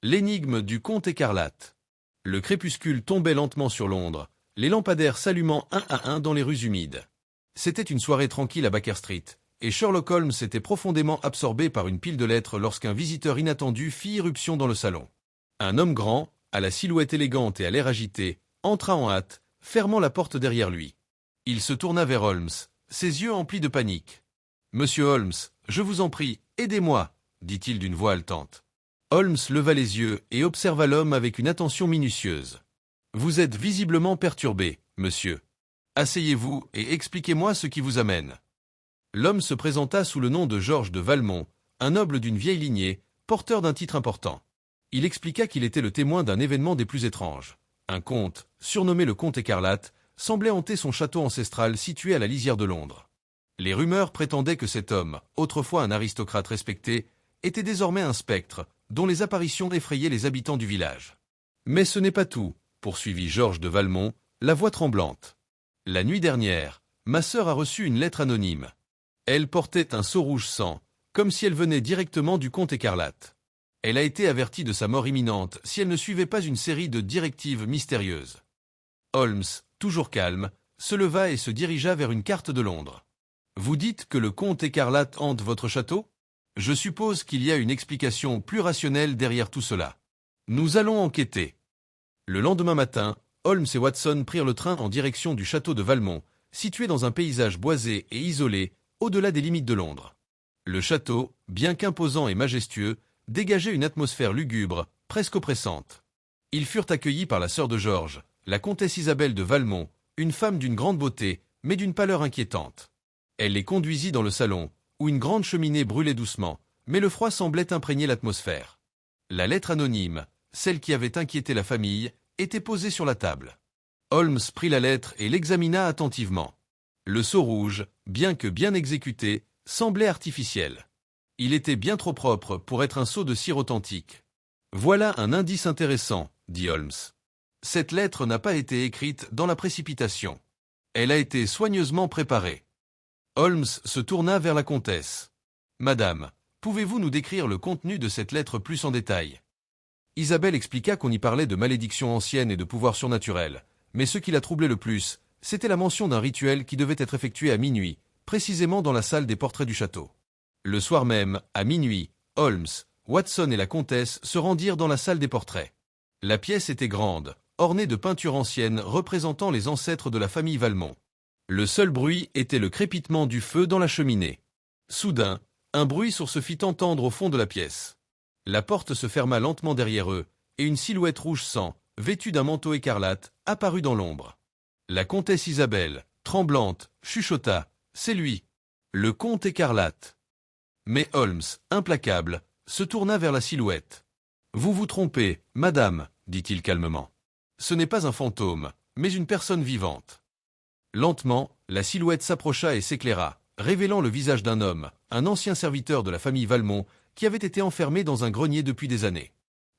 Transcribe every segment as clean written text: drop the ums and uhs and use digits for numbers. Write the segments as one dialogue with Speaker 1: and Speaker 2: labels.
Speaker 1: L'énigme du comte écarlate. Le crépuscule tombait lentement sur Londres, les lampadaires s'allumant un à un dans les rues humides. C'était une soirée tranquille à Baker Street, et Sherlock Holmes était profondément absorbé par une pile de lettres lorsqu'un visiteur inattendu fit irruption dans le salon. Un homme grand, à la silhouette élégante et à l'air agité, entra en hâte, fermant la porte derrière lui. Il se tourna vers Holmes, ses yeux emplis de panique. « Monsieur Holmes, je vous en prie, aidez-moi » dit-il d'une voix haletante. Holmes leva les yeux et observa l'homme avec une attention minutieuse. « Vous êtes visiblement perturbé, monsieur. Asseyez-vous et expliquez-moi ce qui vous amène. » L'homme se présenta sous le nom de Georges de Valmont, un noble d'une vieille lignée, porteur d'un titre important. Il expliqua qu'il était le témoin d'un événement des plus étranges. Un comte, surnommé le comte écarlate, semblait hanter son château ancestral situé à la lisière de Londres. Les rumeurs prétendaient que cet homme, autrefois un aristocrate respecté, était désormais un spectre, dont les apparitions effrayaient les habitants du village. « Mais ce n'est pas tout, » poursuivit Georges de Valmont, la voix tremblante. « La nuit dernière, ma sœur a reçu une lettre anonyme. Elle portait un sceau rouge sang, comme si elle venait directement du comte écarlate. Elle a été avertie de sa mort imminente si elle ne suivait pas une série de directives mystérieuses. » Holmes, toujours calme, se leva et se dirigea vers une carte de Londres. « Vous dites que le comte écarlate hante votre château ? Je suppose qu'il y a une explication plus rationnelle derrière tout cela. Nous allons enquêter. » Le lendemain matin, Holmes et Watson prirent le train en direction du château de Valmont, situé dans un paysage boisé et isolé, au-delà des limites de Londres. Le château, bien qu'imposant et majestueux, dégageait une atmosphère lugubre, presque oppressante. Ils furent accueillis par la sœur de Georges, la comtesse Isabelle de Valmont, une femme d'une grande beauté, mais d'une pâleur inquiétante. Elle les conduisit dans le salon, où une grande cheminée brûlait doucement, mais le froid semblait imprégner l'atmosphère. La lettre anonyme, celle qui avait inquiété la famille, était posée sur la table. Holmes prit la lettre et l'examina attentivement. Le sceau rouge, bien que bien exécuté, semblait artificiel. Il était bien trop propre pour être un sceau de cire authentique. « Voilà un indice intéressant, » dit Holmes. « Cette lettre n'a pas été écrite dans la précipitation. Elle a été soigneusement préparée. » Holmes se tourna vers la comtesse. « Madame, pouvez-vous nous décrire le contenu de cette lettre plus en détail ?» Isabelle expliqua qu'on y parlait de malédictions anciennes et de pouvoirs surnaturels, mais ce qui la troublait le plus, c'était la mention d'un rituel qui devait être effectué à minuit, précisément dans la salle des portraits du château. Le soir même, à minuit, Holmes, Watson et la comtesse se rendirent dans la salle des portraits. La pièce était grande, ornée de peintures anciennes représentant les ancêtres de la famille Valmont. Le seul bruit était le crépitement du feu dans la cheminée. Soudain, un bruit sourd se fit entendre au fond de la pièce. La porte se ferma lentement derrière eux, et une silhouette rouge sang, vêtue d'un manteau écarlate, apparut dans l'ombre. La comtesse Isabelle, tremblante, chuchota « C'est lui, le comte écarlate !» Mais Holmes, implacable, se tourna vers la silhouette. « Vous vous trompez, madame, » dit-il calmement. « Ce n'est pas un fantôme, mais une personne vivante. » Lentement, la silhouette s'approcha et s'éclaira, révélant le visage d'un homme, un ancien serviteur de la famille Valmont, qui avait été enfermé dans un grenier depuis des années.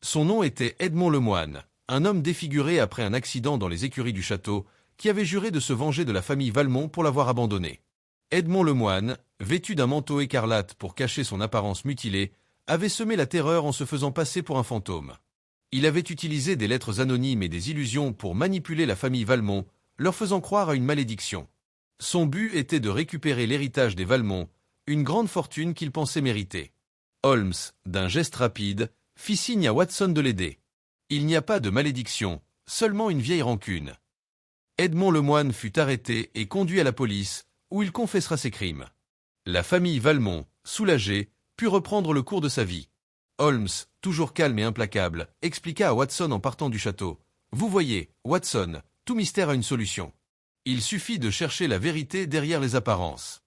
Speaker 1: Son nom était Edmond Lemoine, un homme défiguré après un accident dans les écuries du château, qui avait juré de se venger de la famille Valmont pour l'avoir abandonné. Edmond Lemoine, vêtu d'un manteau écarlate pour cacher son apparence mutilée, avait semé la terreur en se faisant passer pour un fantôme. Il avait utilisé des lettres anonymes et des illusions pour manipuler la famille Valmont, leur faisant croire à une malédiction. Son but était de récupérer l'héritage des Valmont, une grande fortune qu'il pensait mériter. Holmes, d'un geste rapide, fit signe à Watson de l'aider. Il n'y a pas de malédiction, seulement une vieille rancune. Edmond Lemoine fut arrêté et conduit à la police, où il confessera ses crimes. La famille Valmont, soulagée, put reprendre le cours de sa vie. Holmes, toujours calme et implacable, expliqua à Watson en partant du château. « Vous voyez, Watson, tout mystère a une solution. Il suffit de chercher la vérité derrière les apparences. »